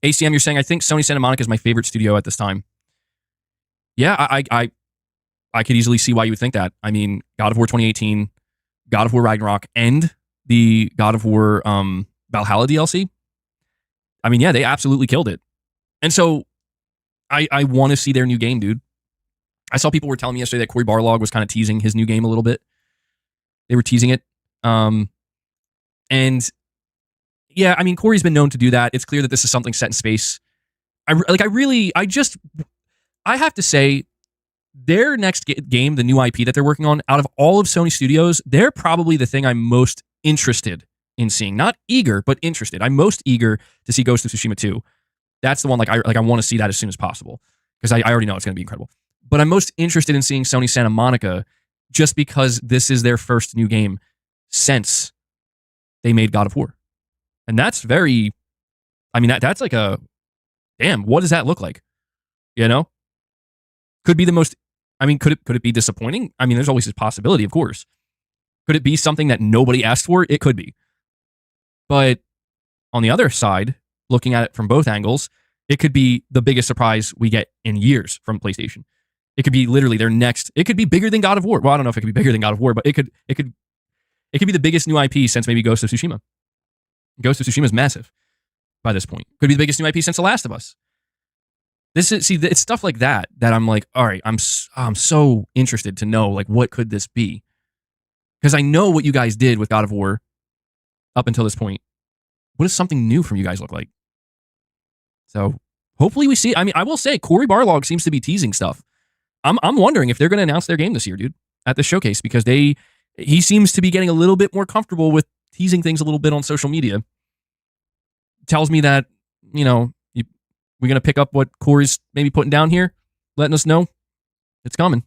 ACM, you're saying, I think Sony Santa Monica is my favorite studio at this time. Yeah, I could easily see why you would think that. I mean, God of War 2018, God of War Ragnarok, and the God of War Valhalla DLC. I mean, yeah, they absolutely killed it. And so I want to see their new game, dude. I saw people were telling me yesterday that Cory Barlog was kind of teasing his new game a little bit. They were teasing it. And yeah, I mean, Cory's been known to do that. It's clear that this is something set in space. I have to say, their next game, the new IP that they're working on, out of all of Sony Studios, they're probably the thing I'm most interested in seeing. Not eager, but interested. I'm most eager to see Ghost of Tsushima 2. That's the one I want to see that as soon as possible, because I already know it's going to be incredible. But I'm most interested in seeing Sony Santa Monica just because this is their first new game since they made God of War. And that's very, I mean, that's like a, damn, what does that look like? You know? Could be the most, I mean, could it be disappointing? I mean, there's always this possibility, of course. Could it be something that nobody asked for? It could be. But on the other side, looking at it from both angles, it could be the biggest surprise we get in years from PlayStation. It could be literally their next, it could be bigger than God of War. Well, I don't know if it could be bigger than God of War, but it could be the biggest new IP since maybe Ghost of Tsushima. Ghost of Tsushima is massive by this point. Could be the biggest new IP since The Last of Us. It's stuff like that I'm like, all right, I'm so interested to know, like, what could this be? Because I know what you guys did with God of War up until this point. What does something new from you guys look like? So hopefully we see. I mean, I will say Cory Barlog seems to be teasing stuff. I'm wondering if they're going to announce their game this year, dude, at the showcase, because he seems to be getting a little bit more comfortable with teasing things a little bit on social media. Tells me that, you know, we're going to pick up what Cory's maybe putting down here, letting us know it's coming.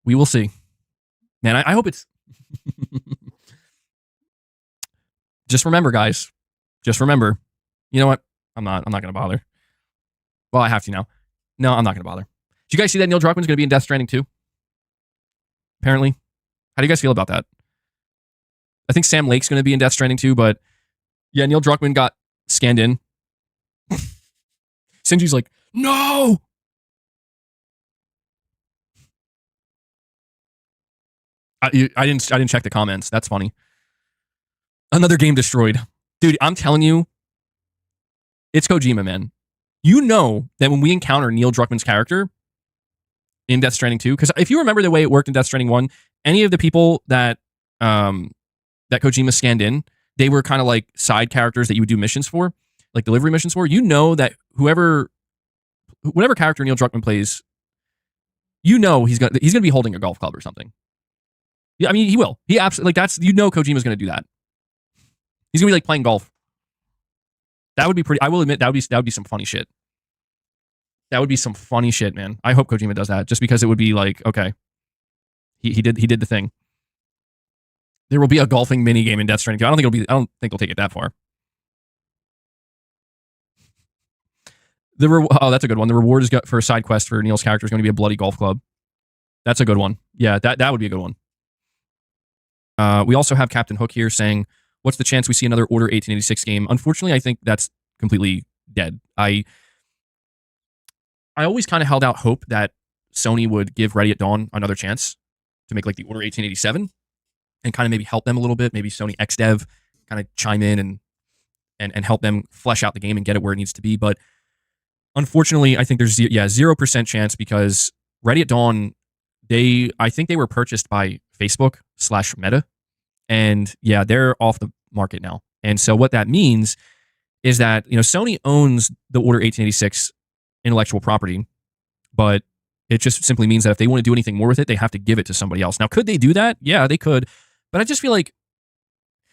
We will see. Man, I hope it's... Just remember, guys. Just remember. You know what? I'm not going to bother. Well, I have to now. No, I'm not going to bother. Did you guys see that Neil Druckmann's going to be in Death Stranding 2? Apparently. How do you guys feel about that? I think Sam Lake's going to be in Death Stranding 2, but yeah, Neil Druckmann got scanned in. Shinji's like, no! I didn't check the comments. That's funny. Another game destroyed. Dude, I'm telling you, it's Kojima, man. You know that when we encounter Neil Druckmann's character in Death Stranding 2, because if you remember the way it worked in Death Stranding 1, any of the people that Kojima scanned in, they were kind of like side characters that you would do missions for, like delivery missions for. You know that whatever character Neil Druckmann plays, you know he's gonna be holding a golf club or something. Yeah, I mean, he will. He absolutely, like, that's, you know, Kojima's gonna do that. He's gonna be like playing golf. That would be pretty. I will admit that would be some funny shit. That would be some funny shit, man. I hope Kojima does that, just because it would be like, okay, he did the thing. There will be a golfing mini game in Death Stranding 2. I don't think they'll take it that far. Oh, that's a good one. The reward is for a side quest for Neil's character is going to be a bloody golf club. That's a good one. Yeah, that would be a good one. We also have Captain Hook here saying, what's the chance we see another Order 1886 game? Unfortunately, I think that's completely dead. I always kind of held out hope that Sony would give Ready at Dawn another chance to make like the Order 1887 and kind of maybe help them a little bit. Maybe Sony XDev kind of chime in and help them flesh out the game and get it where it needs to be. But unfortunately, I think there's 0% chance, because Ready at Dawn, I think they were purchased by Facebook/Meta. And yeah, they're off the market now. And so what that means is that, you know, Sony owns the Order 1886 intellectual property, but it just simply means that if they want to do anything more with it, they have to give it to somebody else. Now, could they do that? Yeah, they could. But I just feel like,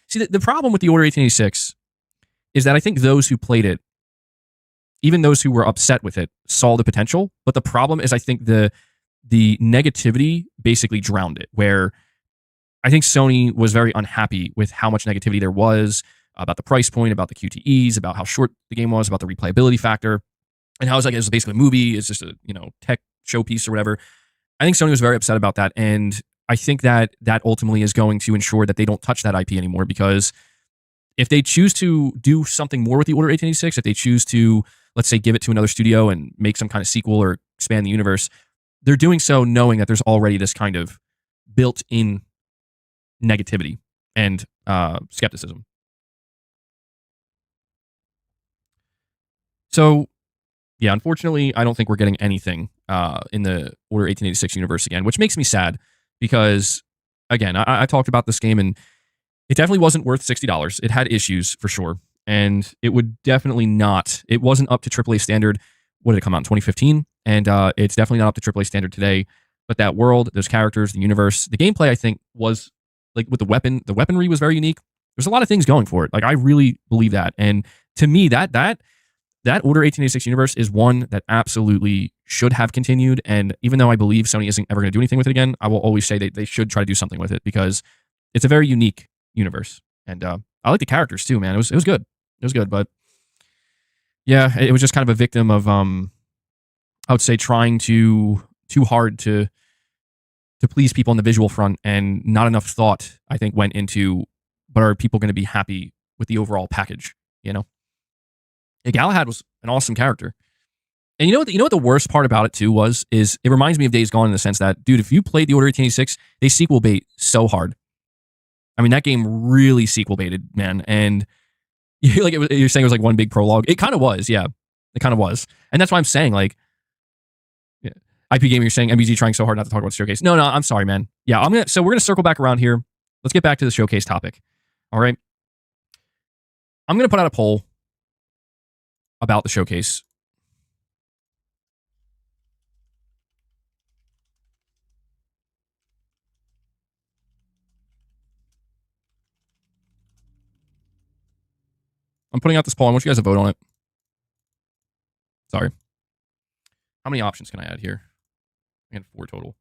see, the problem with the Order 1886 is that I think those who played it, even those who were upset with it, saw the potential. But the problem is, I think the negativity basically drowned it, where I think Sony was very unhappy with how much negativity there was about the price point, about the QTEs, about how short the game was, about the replayability factor, and how it's like it's basically a movie, it's just a, you know, tech showpiece or whatever. I think Sony was very upset about that, and I think that ultimately is going to ensure that they don't touch that IP anymore, because if they choose to do something more with the Order 1886, if they choose to, let's say, give it to another studio and make some kind of sequel or expand the universe, they're doing so knowing that there's already this kind of built-in negativity and skepticism. So, yeah, unfortunately, I don't think we're getting anything in the Order 1886 universe again, which makes me sad because, again, I talked about this game and it definitely wasn't worth $60. It had issues for sure. And it would definitely not, it wasn't up to AAA standard. What did it come out in 2015? And it's definitely not up to AAA standard today. But that world, those characters, the universe, the gameplay, I think, was like with the weaponry was very unique. There's a lot of things going for it. Like, I really believe that. And to me, that Order 1886 universe is one that absolutely should have continued. And even though I believe Sony isn't ever going to do anything with it again, I will always say they should try to do something with it because it's a very unique universe. And I like the characters too, man. It was good. It was good. But yeah, it was just kind of a victim of, I would say, trying too hard to please people on the visual front, and not enough thought, I think, went into, but are people going to be happy with the overall package, you know? Yeah, Galahad was an awesome character. And you know what the worst part about it too is it reminds me of Days Gone in the sense that, dude, if you played the Order 1886, they sequel bait so hard. I mean, that game really sequel baited, man. And like you're saying it was like one big prologue. It kind of was, yeah. It kind of was. And that's why I'm saying, like, yeah, IP Gamer, you're saying MBG trying so hard not to talk about the showcase. No, I'm sorry, man. Yeah, so we're gonna circle back around here. Let's get back to the showcase topic. All right. I'm gonna put out a poll about the showcase. I'm putting out this poll. I want you guys to vote on it. Sorry. How many options can I add here? I had 4 total.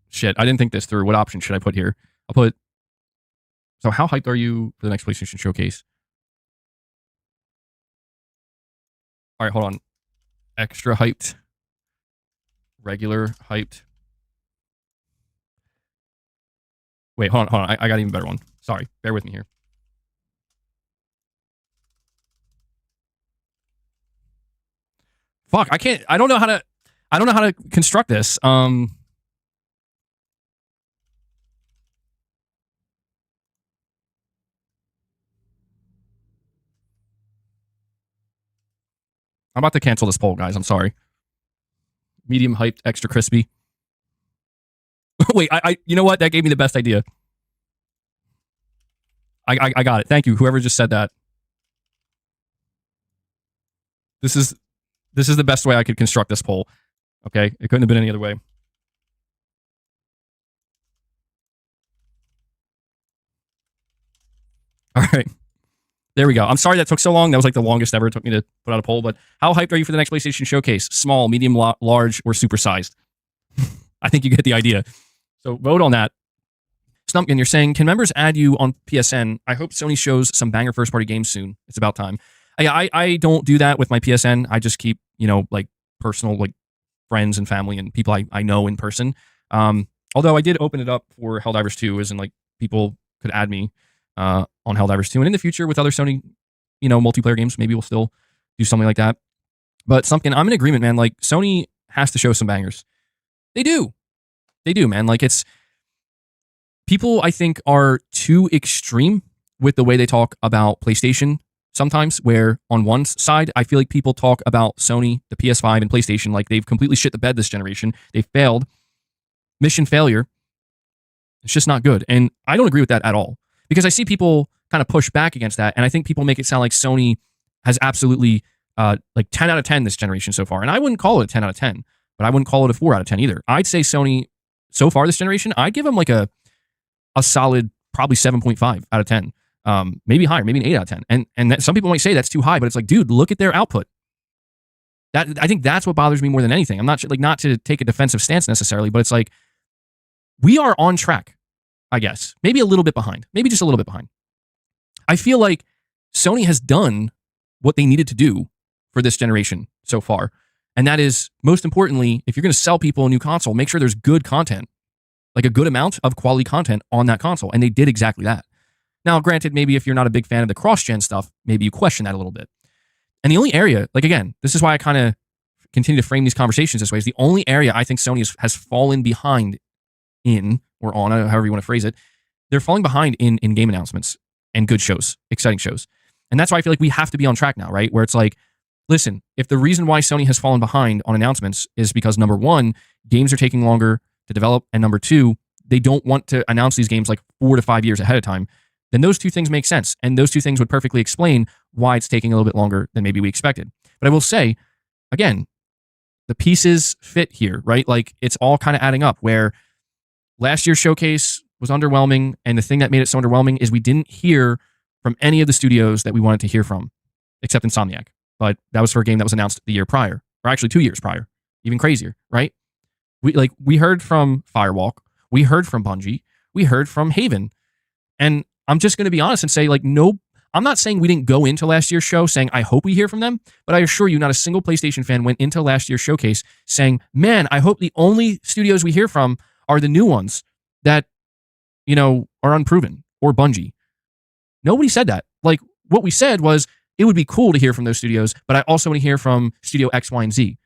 Shit, I didn't think this through. What option should I put here? I'll put... So how hyped are you for the next PlayStation Showcase? All right, hold on. Extra hyped. Regular hyped. Wait, hold on. I got an even better one. Sorry, bear with me here. Fuck, I don't know how to construct this. I'm about to cancel this poll, guys. I'm sorry. Medium hyped, extra crispy. Wait, you know what? That gave me the best idea. I got it. Thank you, whoever just said that. This is the best way I could construct this poll. Okay, it couldn't have been any other way. All right. There we go. I'm sorry that took so long. That was like the longest ever it took me to put out a poll. But how hyped are you for the next PlayStation Showcase? Small, medium, large, or supersized? I think you get the idea. So vote on that. Snumpkin, you're saying, can members add you on PSN? I hope Sony shows some banger first-party games soon. It's about time. I don't do that with my PSN. I just keep, like personal, like friends and family and people I know in person. Although I did open it up for Helldivers 2, as in like people could add me on Helldivers 2. And in the future with other Sony, multiplayer games, maybe we'll still do something like that. But something, I'm in agreement, man. Like, Sony has to show some bangers. They do, man. Like, it's... People, I think, are too extreme with the way they talk about PlayStation sometimes, where on one side, I feel like people talk about Sony, the PS5, and PlayStation like they've completely shit the bed this generation. They've failed. Mission failure. It's just not good. And I don't agree with that at all. Because I see people kind of push back against that, and I think people make it sound like Sony has absolutely like 10 out of 10 this generation so far. And I wouldn't call it a 10 out of 10, but I wouldn't call it a 4 out of 10 either. I'd say Sony, so far this generation, I'd give them like a solid probably 7.5 out of 10. Maybe higher, maybe an 8 out of 10. And some people might say that's too high, but it's like, dude, look at their output. I think that's what bothers me more than anything. I'm not not to take a defensive stance necessarily, but it's like, we are on track, I guess. Maybe a little bit behind. Maybe just a little bit behind. I feel like Sony has done what they needed to do for this generation so far. And that is, most importantly, if you're going to sell people a new console, make sure there's good content, like a good amount of quality content on that console. And they did exactly that. Now, granted, maybe if you're not a big fan of the cross-gen stuff, maybe you question that a little bit. And the only area, like again, this is why I kind of continue to frame these conversations this way, is the only area I think Sony has fallen behind in, or on, however you want to phrase it. They're falling behind in game announcements and good shows, exciting shows. And that's why I feel like we have to be on track now, right? Where it's like, listen, if the reason why Sony has fallen behind on announcements is because number one, games are taking longer to develop, and number two, they don't want to announce these games like 4 to 5 years ahead of time, then those two things make sense. And those two things would perfectly explain why it's taking a little bit longer than maybe we expected. But I will say, again, the pieces fit here, right? Like it's all kind of adding up, where last year's showcase was underwhelming. And the thing that made it so underwhelming is we didn't hear from any of the studios that we wanted to hear from, except Insomniac. But that was for a game that was announced the year prior, or actually 2 years prior, even crazier, right? We heard from Firewalk, we heard from Bungie, we heard from Haven. And I'm just going to be honest and say, like, no, I'm not saying we didn't go into last year's show saying, I hope we hear from them, but I assure you, not a single PlayStation fan went into last year's showcase saying, man, I hope the only studios we hear from are the new ones that, you know, are unproven, or Bungie. Nobody said that. Like, what we said was, it would be cool to hear from those studios, but I also want to hear from Studio X, Y, and Z.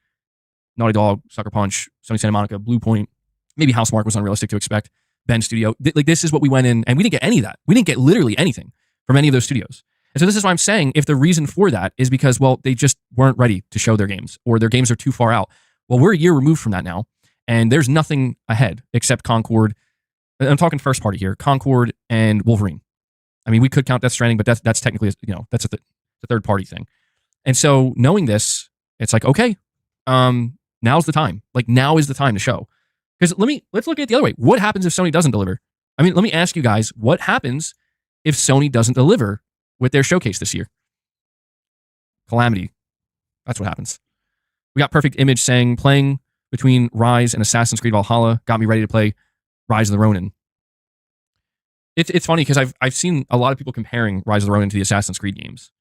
Naughty Dog, Sucker Punch, Sony Santa Monica, Bluepoint, maybe Housemarque was unrealistic to expect, Ben Studio. Like, this is what we went in, and we didn't get any of that. We didn't get literally anything from any of those studios. And so this is why I'm saying, if the reason for that is because, well, they just weren't ready to show their games, or their games are too far out. Well, we're a year removed from that now, and there's nothing ahead except Concord. I'm talking first party here, Concord and Wolverine. I mean, we could count Death Stranding, but that's technically, you know, that's a third party thing. And so knowing this, it's like, okay, now's the time. Like, now is the time to show. Because let's look at it the other way. What happens if Sony doesn't deliver? I mean, let me ask you guys, what happens if Sony doesn't deliver with their showcase this year? Calamity. That's what happens. We got Perfect Image saying, playing between Rise and Assassin's Creed Valhalla got me ready to play Rise of the Ronin. It's funny because I've seen a lot of people comparing Rise of the Ronin to the Assassin's Creed games.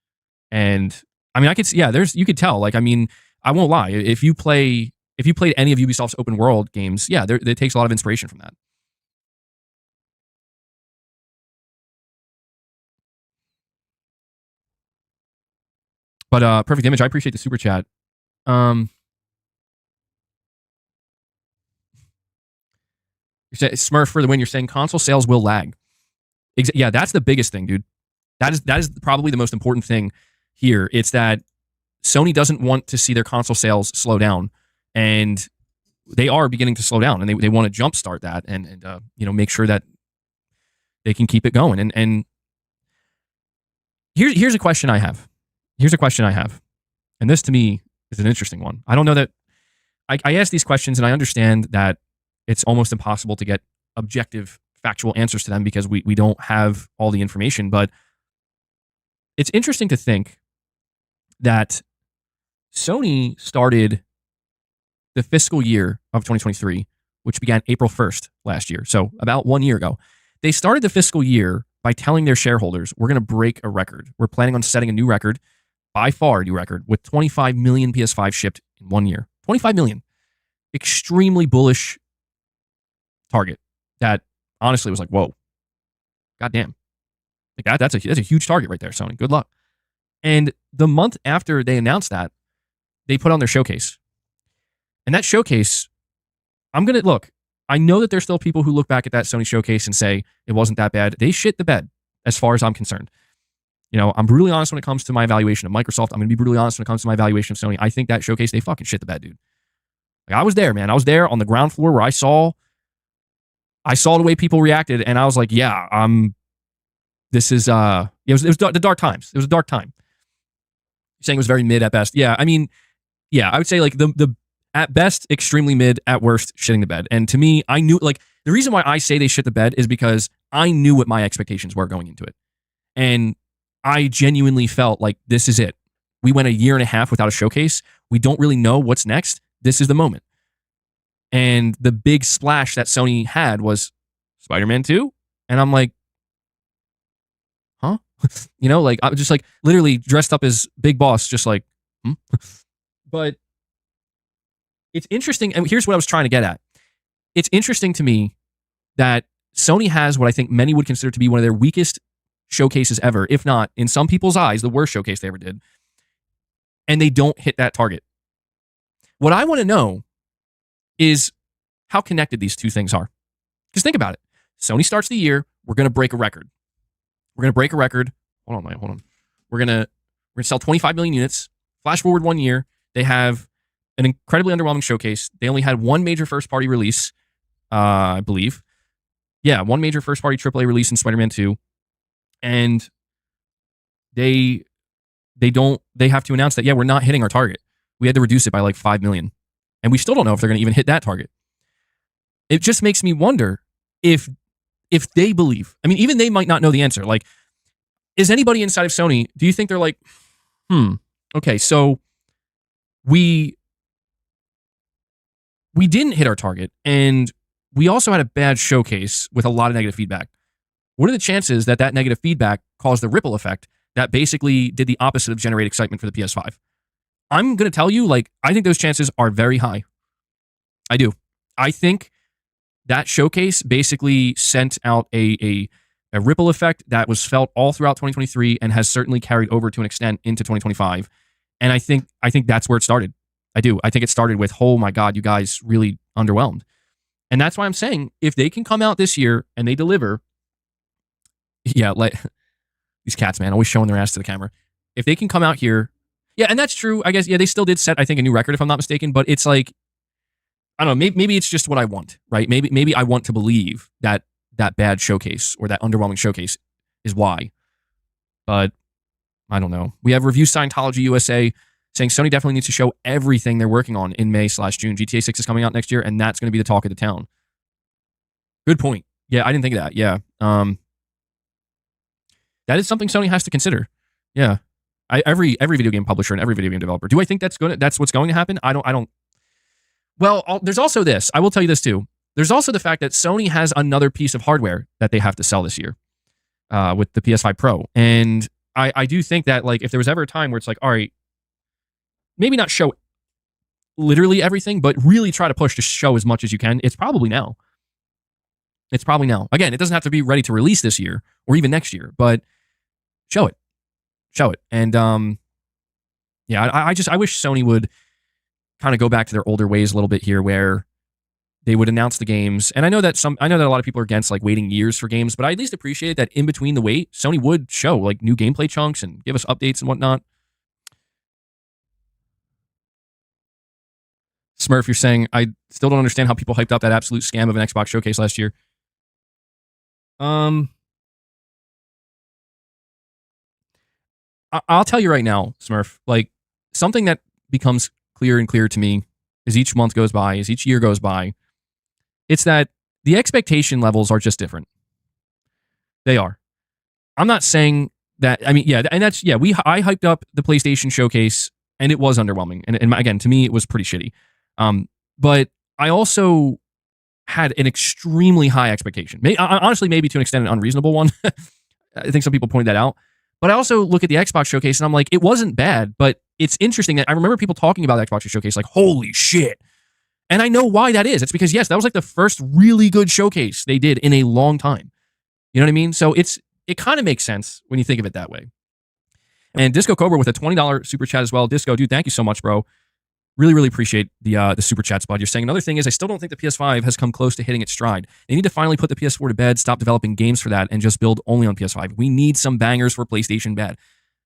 And I mean, I could see, yeah, you could tell. Like, I mean, I won't lie. If you played any of Ubisoft's open world games, yeah, it takes a lot of inspiration from that. But Perfect Image, I appreciate the super chat. Smurf for the win. You're saying console sales will lag. Yeah, that's the biggest thing, dude. That is probably the most important thing here. It's that Sony doesn't want to see their console sales slow down, and they are beginning to slow down, and they want to jumpstart that and you know, make sure that they can keep it going. And here's a question I have. And this to me is an interesting one. I don't know that I ask these questions, and I understand that it's almost impossible to get objective, factual answers to them because we don't have all the information. But it's interesting to think that Sony started the fiscal year of 2023, which began April 1st last year, so about 1 year ago. They started the fiscal year by telling their shareholders, we're going to break a record. We're planning on setting a new record, by far a new record, with 25 million PS5 shipped in 1 year. 25 million. Extremely bullish target that honestly was like, whoa, goddamn. Like that's a huge target right there, Sony. Good luck. And the month after they announced that, they put on their showcase. And that showcase, look, I know that there's still people who look back at that Sony showcase and say it wasn't that bad. They shit the bed as far as I'm concerned. You know, I'm brutally honest when it comes to my evaluation of Microsoft. I'm going to be brutally honest when it comes to my evaluation of Sony. I think that showcase, they fucking shit the bed, dude. Like, I was there, man. I was there on the ground floor where I saw the way people reacted, and I was like, yeah, this is, it was the dark times. It was a dark time. You're saying it was very mid at best. Yeah, I mean, yeah, I would say like the at best, extremely mid, at worst, shitting the bed. And to me, I knew, like, the reason why I say they shit the bed is because I knew what my expectations were going into it. And I genuinely felt like this is it. We went a year and a half without a showcase. We don't really know what's next. This is the moment. And the big splash that Sony had was Spider-Man 2. And I'm like, huh? You know, like, I was just like literally dressed up as Big Boss, just like, But it's interesting, and here's what I was trying to get at. It's interesting to me that Sony has what I think many would consider to be one of their weakest showcases ever, if not, in some people's eyes, the worst showcase they ever did, and they don't hit that target. What I want to know is how connected these two things are. Because think about it. Sony starts the year, we're going to break a record. We're going to break a record. Hold on. We're going to sell 25 million units. Flash forward 1 year, they have an incredibly underwhelming showcase. They only had one major first-party release, I believe. Yeah, one major first-party AAA release in Spider-Man 2. And they have to announce that, yeah, we're not hitting our target. We had to reduce it by like 5 million. And we still don't know if they're going to even hit that target. It just makes me wonder if they believe, I mean, even they might not know the answer. Like, is anybody inside of Sony, do you think they're like, okay, so we didn't hit our target, and we also had a bad showcase with a lot of negative feedback. What are the chances that negative feedback caused the ripple effect that basically did the opposite of generate excitement for the PS5? I'm going to tell you, like, I think those chances are very high. I do. I think that showcase basically sent out a ripple effect that was felt all throughout 2023 and has certainly carried over to an extent into 2025. And I think that's where it started. I do. I think it started with, oh my God, you guys really underwhelmed. And that's why I'm saying, if they can come out this year and they deliver, yeah, like these cats, man, always showing their ass to the camera. If they can come out here, yeah, and that's true. I guess, yeah, they still did set, I think, a new record, if I'm not mistaken, but it's like, I don't know, maybe it's just what I want, right? Maybe I want to believe that bad showcase or that underwhelming showcase is why. But I don't know. We have Review Scientology USA saying Sony definitely needs to show everything they're working on in May/June. GTA 6 is coming out next year, and that's going to be the talk of the town. Good point. Yeah, I didn't think of that. Yeah. That is something Sony has to consider. Yeah. Every video game publisher and every video game developer. Do I think that's what's going to happen? I don't. Well, there's also this. I will tell you this too. There's also the fact that Sony has another piece of hardware that they have to sell this year with the PS5 Pro. And I do think that, like, if there was ever a time where it's like, all right, maybe not show literally everything, but really try to push to show as much as you can, it's probably now. It's probably now. Again, it doesn't have to be ready to release this year or even next year, but show it. Show it. And yeah, I wish Sony would kind of go back to their older ways a little bit here, where they would announce the games. And I know that a lot of people are against like waiting years for games, but I at least appreciate that in between the wait, Sony would show like new gameplay chunks and give us updates and whatnot. Smurf, you're saying, I still don't understand how people hyped up that absolute scam of an Xbox showcase last year. I'll tell you right now, Smurf, like, something that becomes clearer and clearer to me as each month goes by, as each year goes by, it's that the expectation levels are just different. They are. I'm not saying that, I mean, yeah, and that's, yeah, I hyped up the PlayStation showcase, and it was underwhelming. And again, to me, it was pretty shitty. But I also had an extremely high expectation. Honestly, maybe to an extent, an unreasonable one. I think some people pointed that out. But I also look at the Xbox showcase and I'm like, it wasn't bad, but it's interesting that I remember people talking about the Xbox showcase like, holy shit. And I know why that is. It's because, yes, that was like the first really good showcase they did in a long time. You know what I mean? So it kind of makes sense when you think of it that way. And Disco Cobra with a $20 super chat as well. Disco, dude, thank you so much, bro. Really, really appreciate the super chats, bud. You're saying another thing is I still don't think the PS5 has come close to hitting its stride. They need to finally put the PS4 to bed, stop developing games for that, and just build only on PS5. We need some bangers for PlayStation bad.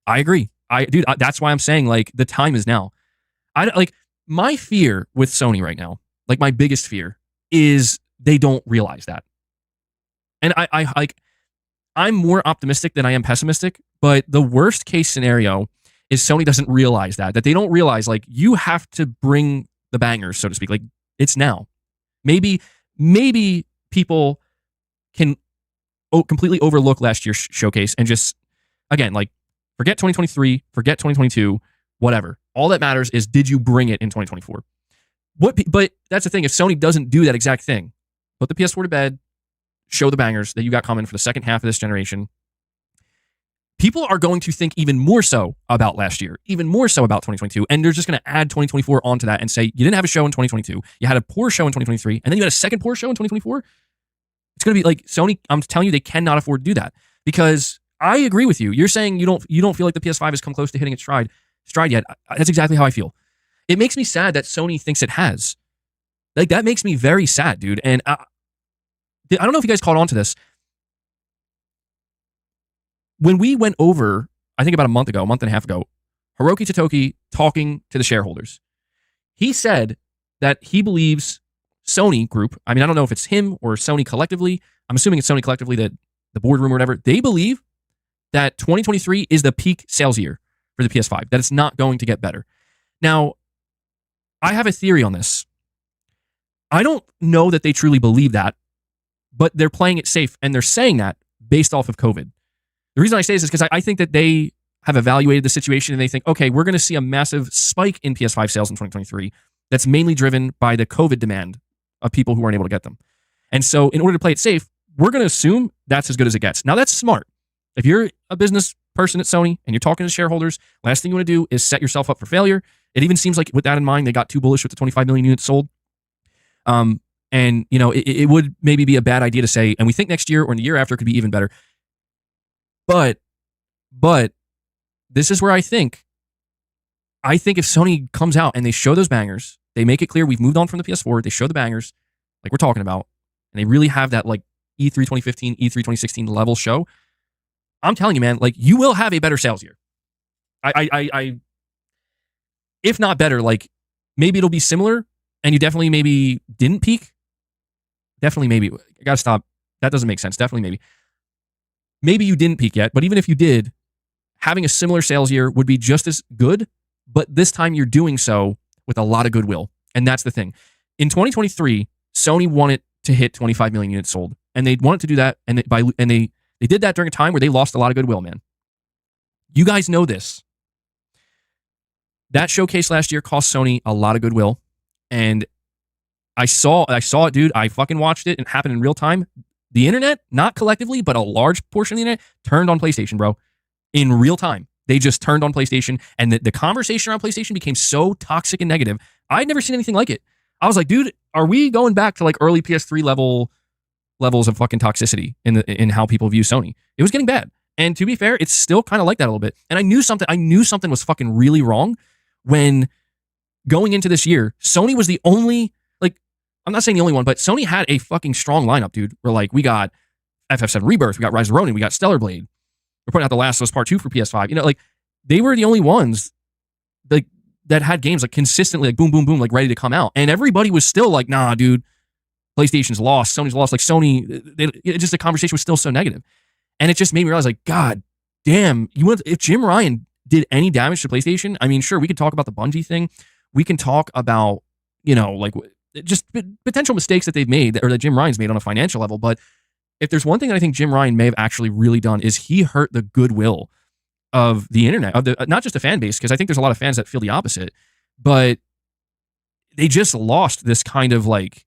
I agree. Dude, that's why I'm saying, like, the time is now. My fear with Sony right now, like, my biggest fear is they don't realize that. And I'm more optimistic than I am pessimistic, but the worst case scenario is Sony doesn't realize that they don't realize, like, you have to bring the bangers, so to speak. Like, it's now. Maybe people can completely overlook last year's showcase and just, again, like, forget 2023, forget 2022, whatever. All that matters is, did you bring it in 2024? But that's the thing. If Sony doesn't do that exact thing, put the PS4 to bed, show the bangers that you got coming for the second half of this generation, people are going to think even more so about last year, even more so about 2022, and they're just going to add 2024 onto that and say, you didn't have a show in 2022, you had a poor show in 2023, and then you had a second poor show in 2024. It's going to be like Sony, I'm telling you, they cannot afford to do that, because I agree with you. You're saying you don't feel like the PS5 has come close to hitting its stride yet. That's exactly how I feel. It makes me sad that Sony thinks it has. Like, that makes me very sad, dude. And I don't know if you guys caught on to this. When we went over, I think about a month and a half ago, Hiroki Totoki talking to the shareholders, he said that he believes Sony Group, I mean, I don't know if it's him or Sony collectively, I'm assuming it's Sony collectively, that the boardroom or whatever, they believe that 2023 is the peak sales year for the PS5, that it's not going to get better. Now, I have a theory on this. I don't know that they truly believe that, but they're playing it safe, and they're saying that based off of COVID. The reason I say this is because I think that they have evaluated the situation and they think, okay, we're going to see a massive spike in PS5 sales in 2023 that's mainly driven by the COVID demand of people who aren't able to get them. And so in order to play it safe, we're going to assume that's as good as it gets. Now, that's smart. If you're a business person at Sony and you're talking to shareholders, last thing you want to do is set yourself up for failure. It even seems like with that in mind, they got too bullish with the 25 million units sold. And, you know, it would maybe be a bad idea to say, and we think next year or in the year after it could be even better. But this is where I think if Sony comes out and they show those bangers, they make it clear we've moved on from the PS4, they show the bangers like we're talking about, and they really have that like E3 2015, E3 2016 level show, I'm telling you, man, like, you will have a better sales year. I if not better, like, maybe it'll be similar, and you definitely maybe didn't peak. Definitely maybe. I gotta stop. That doesn't make sense. Definitely maybe. Maybe you didn't peak yet, but even if you did, having a similar sales year would be just as good, but this time you're doing so with a lot of goodwill. And that's the thing. In 2023, Sony wanted to hit 25 million units sold, and they wanted to do that, and they did that during a time where they lost a lot of goodwill, man. You guys know this. That showcase last year cost Sony a lot of goodwill, and I saw it, dude. I fucking watched it, and it happened in real time. The internet, not collectively, but a large portion of the internet, turned on PlayStation, bro. In real time. They just turned on PlayStation, and the conversation around PlayStation became so toxic and negative. I'd never seen anything like it. I was like, dude, are we going back to like early PS3 levels of fucking toxicity in how people view Sony? It was getting bad. And to be fair, it's still kind of like that a little bit. And I knew something was fucking really wrong when going into this year, Sony was the only, like, I'm not saying the only one, but Sony had a fucking strong lineup, dude. We're like, we got FF7 Rebirth, we got Rise of Ronin, we got Stellar Blade. We're putting out The Last of Us Part 2 for PS5. You know, like, they were the only ones like that had games like consistently like boom, boom, boom, like ready to come out. And everybody was still like, nah, dude, PlayStation's lost, Sony's lost. Like Sony, just the conversation was still so negative. And it just made me realize, like, God damn, if Jim Ryan did any damage to PlayStation, I mean, sure, we could talk about the Bungie thing. We can talk about, you know, like just potential mistakes that they've made or that Jim Ryan's made on a financial level. But if there's one thing that I think Jim Ryan may have actually really done is he hurt the goodwill of the internet, of the not just the fan base, because I think there's a lot of fans that feel the opposite, but they just lost this kind of like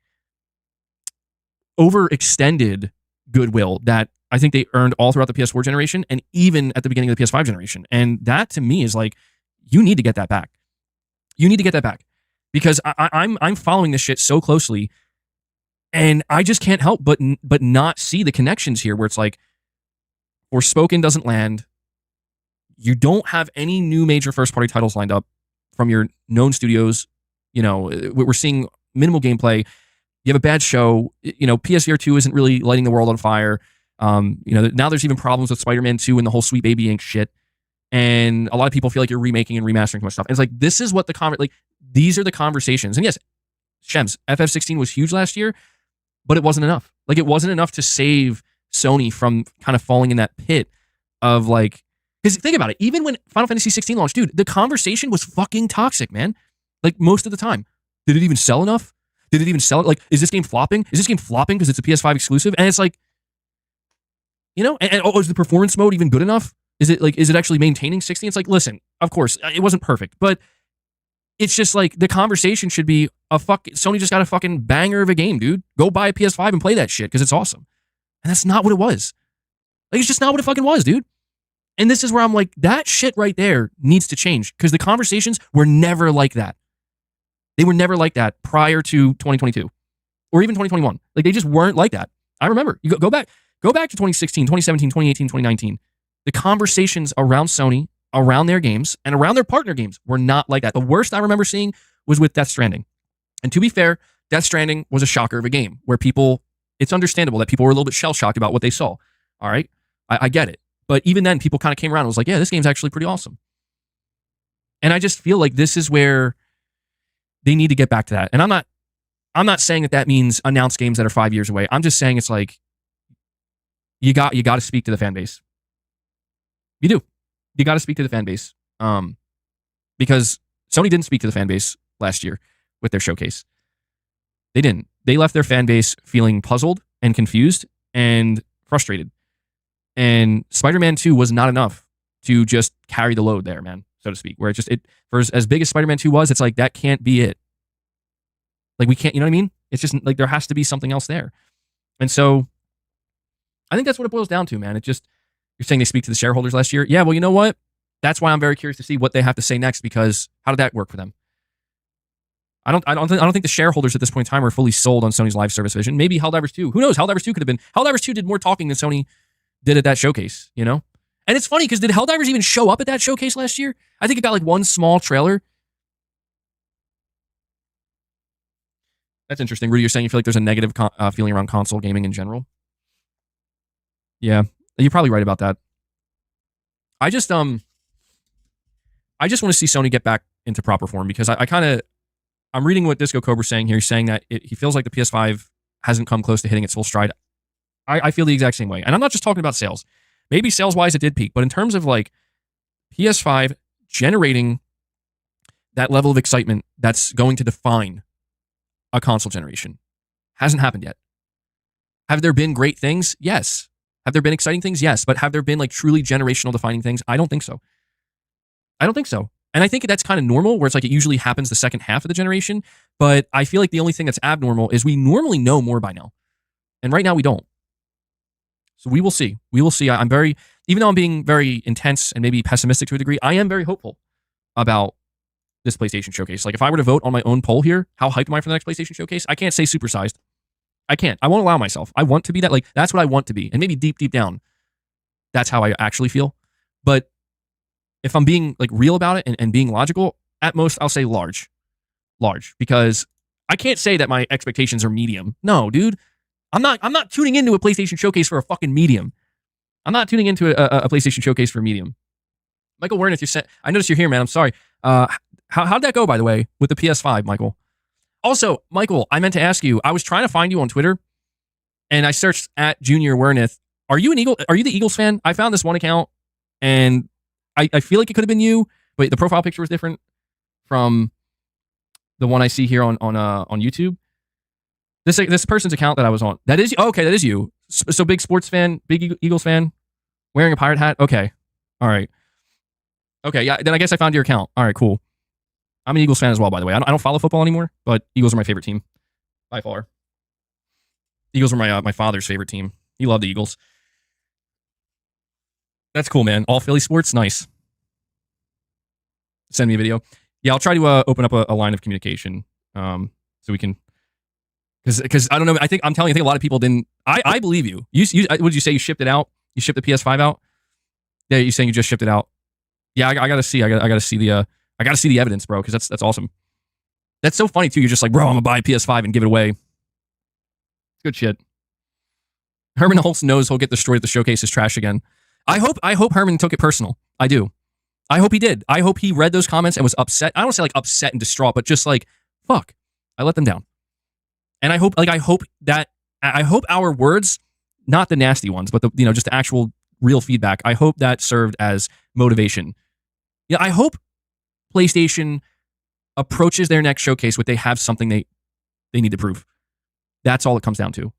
overextended goodwill that I think they earned all throughout the PS4 generation and even at the beginning of the PS5 generation. And that to me is like, you need to get that back. You need to get that back because I'm following this shit so closely. And I just can't help but not see the connections here where it's like, Forspoken doesn't land. You don't have any new major first-party titles lined up from your known studios. You know, we're seeing minimal gameplay. You have a bad show. You know, PSVR 2 isn't really lighting the world on fire. You know, now there's even problems with Spider-Man 2 and the whole Sweet Baby Inc. shit. And a lot of people feel like you're remaking and remastering too much stuff. And it's like, this is what these are the conversations. And yes, Shems, FF16 was huge last year, but it wasn't enough. Like, it wasn't enough to save Sony from kind of falling in that pit of like, because think about it, even when Final Fantasy 16 launched, dude, the conversation was fucking toxic, man. Like, most of the time. Did it even sell enough? Did it even sell it? Like, is this game flopping? Is this game flopping because it's a PS5 exclusive? And it's like, you know, and is the performance mode even good enough? Is it actually maintaining 60? It's like, listen, of course, it wasn't perfect, but it's just like the conversation should be Sony just got a fucking banger of a game, dude. Go buy a PS5 and play that shit because it's awesome. And that's not what it was. Like, it's just not what it fucking was, dude. And this is where I'm like, that shit right there needs to change because the conversations were never like that. They were never like that prior to 2022 or even 2021. Like they just weren't like that. I remember. You go back to 2016, 2017, 2018, 2019. The conversations around Sony, around their games, and around their partner games were not like that. The worst I remember seeing was with Death Stranding. And to be fair, Death Stranding was a shocker of a game where it's understandable that people were a little bit shell-shocked about what they saw. All right? I get it. But even then, people kind of came around and was like, yeah, this game's actually pretty awesome. And I just feel like this is where they need to get back to that. And I'm not saying that means announce games that are 5 years away. I'm just saying it's like, you got to speak to the fan base. You do. You got to speak to the fan base. Because Sony didn't speak to the fan base last year with their showcase. They didn't. They left their fan base feeling puzzled and confused and frustrated. And Spider-Man 2 was not enough to just carry the load there, man, so to speak. Where for as big as Spider-Man 2 was, it's like, that can't be it. Like, we can't, you know what I mean? It's just like, there has to be something else there. And so, I think that's what it boils down to, man. You're saying they speak to the shareholders last year? Yeah, well, you know what? That's why I'm very curious to see what they have to say next, because how did that work for them? I don't think the shareholders at this point in time are fully sold on Sony's live service vision. Maybe Helldivers 2. Who knows? Helldivers 2 could have been. Helldivers 2 did more talking than Sony did at that showcase, you know? And it's funny because did Helldivers even show up at that showcase last year? I think it got like one small trailer. That's interesting. Rudy, you're saying you feel like there's a negative feeling around console gaming in general? Yeah, you're probably right about that. I just want to see Sony get back into proper form because I'm reading what Disco Cobra's saying here. He's saying that he feels like the PS5 hasn't come close to hitting its full stride. I feel the exact same way. And I'm not just talking about sales. Maybe sales-wise it did peak, but in terms of like PS5 generating that level of excitement that's going to define a console generation hasn't happened yet. Have there been great things? Yes. Have there been exciting things? Yes. But have there been like truly generational defining things? I don't think so. And I think that's kind of normal, where it's like it usually happens the second half of the generation. But I feel like the only thing that's abnormal is we normally know more by now. And right now we don't. So we will see. We will see. I'm very, even though I'm being very intense and maybe pessimistic to a degree, I am very hopeful about this PlayStation Showcase. Like if I were to vote on my own poll here, how hyped am I for the next PlayStation Showcase? I can't say supersized. I can't. I won't allow myself. I want to be that. Like that's what I want to be. And maybe deep down, that's how I actually feel. But if I'm being like real about it and being logical, at most I'll say large, because I can't say that my expectations are medium. No, dude, I'm not tuning into a PlayStation Showcase for a fucking medium. I'm not tuning into a PlayStation Showcase for a medium. Michael Werner, I noticed you're here, man. I'm sorry. How'd that go, by the way, with the PS5, Michael? Also, Michael, I meant to ask you, I was trying to find you on Twitter and I searched at Junior Werneth. Are you the Eagles fan? I found this one account and I feel like it could have been you, but the profile picture was different from the one I see here on YouTube. This person's account that I was on. That is okay. That is you. So big sports fan, big Eagles fan, wearing a pirate hat. Okay, all right. Okay, yeah. Then I guess I found your account. All right, cool. I'm an Eagles fan as well, by the way. I don't follow football anymore, but Eagles are my favorite team by far. Eagles were my father's favorite team. He loved the Eagles. That's cool, man. All Philly sports, nice. Send me a video. Yeah, I'll try to open up a line of communication, so we can. Because I don't know. I think a lot of people didn't. I believe you. What did you say? You shipped it out? You shipped the PS5 out? Yeah, you're saying you just shipped it out. Yeah, I gotta see. I gotta see the evidence, bro. Because that's awesome. That's so funny too. You're just like, bro, I'm gonna buy a PS5 and give it away. Good shit. Herman Holtz knows he'll get destroyed if the showcase is trash again. I hope Herman took it personal. I do. I hope he did. I hope he read those comments and was upset. I don't say like upset and distraught, but just like, fuck, I let them down. And I hope our words, not the nasty ones, but just the actual real feedback. I hope that served as motivation. Yeah, I hope PlayStation approaches their next showcase with they have something they need to prove. That's all it comes down to.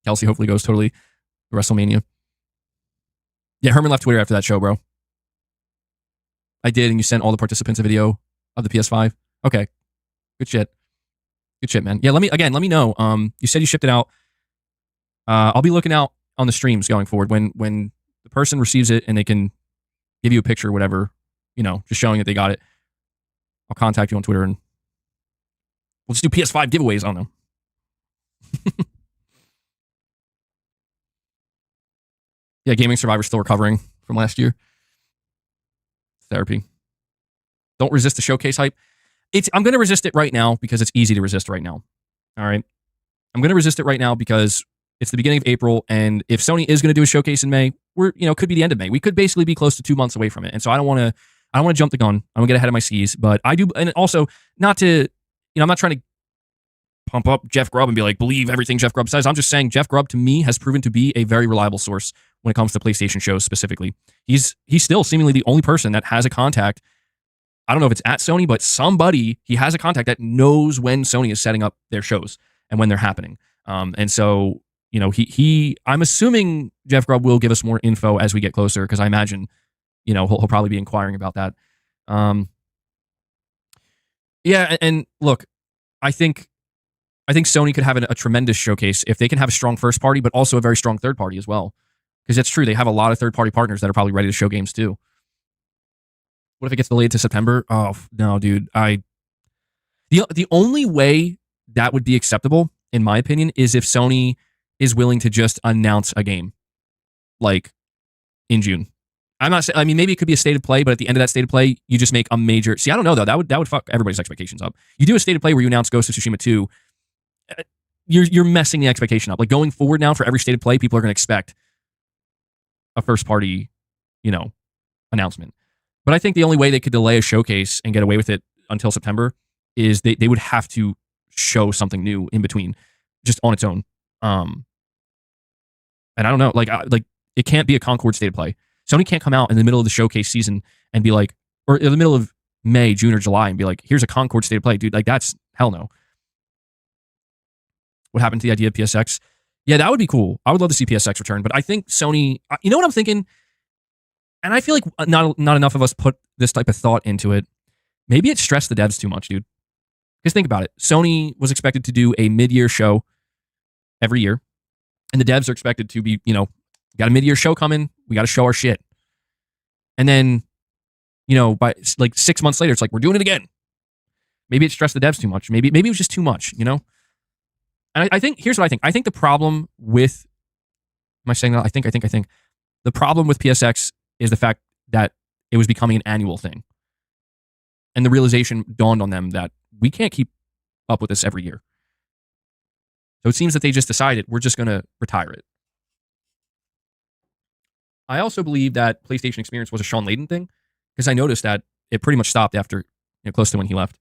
Kelsey hopefully goes totally to WrestleMania. Yeah, Herman left Twitter after that show, bro. I did, and you sent all the participants a video of the PS5. Okay. Good shit. Good shit, man. Yeah, let me know. You said you shipped it out. I'll be looking out on the streams going forward when the the person receives it and they can give you a picture or whatever, just showing that they got it, I'll contact you on Twitter and we'll just do PS5 giveaways. I don't know. Yeah, Gaming Survivor's still recovering from last year. Therapy. Don't resist the showcase hype. I'm going to resist it right now because it's easy to resist right now. All right. I'm going to resist it right now because it's the beginning of April, and if Sony is going to do a showcase in May, could be the end of May. We could basically be close to 2 months away from it, and so I don't want to jump the gun. I don't get ahead of my skis, but I do, and also not to, I'm not trying to pump up Jeff Grubb and be like, believe everything Jeff Grubb says. I'm just saying Jeff Grubb to me has proven to be a very reliable source when it comes to PlayStation shows specifically. He's still seemingly the only person that has a contact. I don't know if it's at Sony, but he has a contact that knows when Sony is setting up their shows and when they're happening. And so, I'm assuming Jeff Grubb will give us more info as we get closer, because I imagine, he'll probably be inquiring about that. Yeah, and look, I think Sony could have a tremendous showcase if they can have a strong first party, but also a very strong third party as well. Because that's true, they have a lot of third party partners that are probably ready to show games too. What if it gets delayed to September? Oh no, dude. The only way that would be acceptable, in my opinion, is if Sony is willing to just announce a game, like in June. I'm not saying. I mean, maybe it could be a state of play, but at the end of that state of play, you just make a major. See, I don't know though. That would fuck everybody's expectations up. You do a state of play where you announce Ghost of Tsushima 2. You're messing the expectation up. Like going forward now, for every state of play, people are going to expect a first party, announcement. But I think the only way they could delay a showcase and get away with it until September is they would have to show something new in between, just on its own. And I don't know, like it can't be a Concord state of play. Sony can't come out in the middle of the showcase season and be like, or in the middle of May, June, or July and be like, here's a Concord state of play, dude. Like that's hell no. What happened to the idea of PSX? Yeah, that would be cool. I would love to see PSX return, but I think Sony, you know what I'm thinking? And I feel like not enough of us put this type of thought into it. Maybe it stressed the devs too much, dude. Because think about it. Sony was expected to do a mid-year show every year. And the devs are expected to be, got a mid-year show coming. We got to show our shit. And then, by like 6 months later, it's like, we're doing it again. Maybe it stressed the devs too much. Maybe it was just too much, And I think, here's what I think. I think the problem with, am I saying that? I think. The problem with PSX is the fact that it was becoming an annual thing. And the realization dawned on them that we can't keep up with this every year. So it seems that they just decided we're just going to retire it. I also believe that PlayStation Experience was a Sean Layden thing, because I noticed that it pretty much stopped after close to when he left.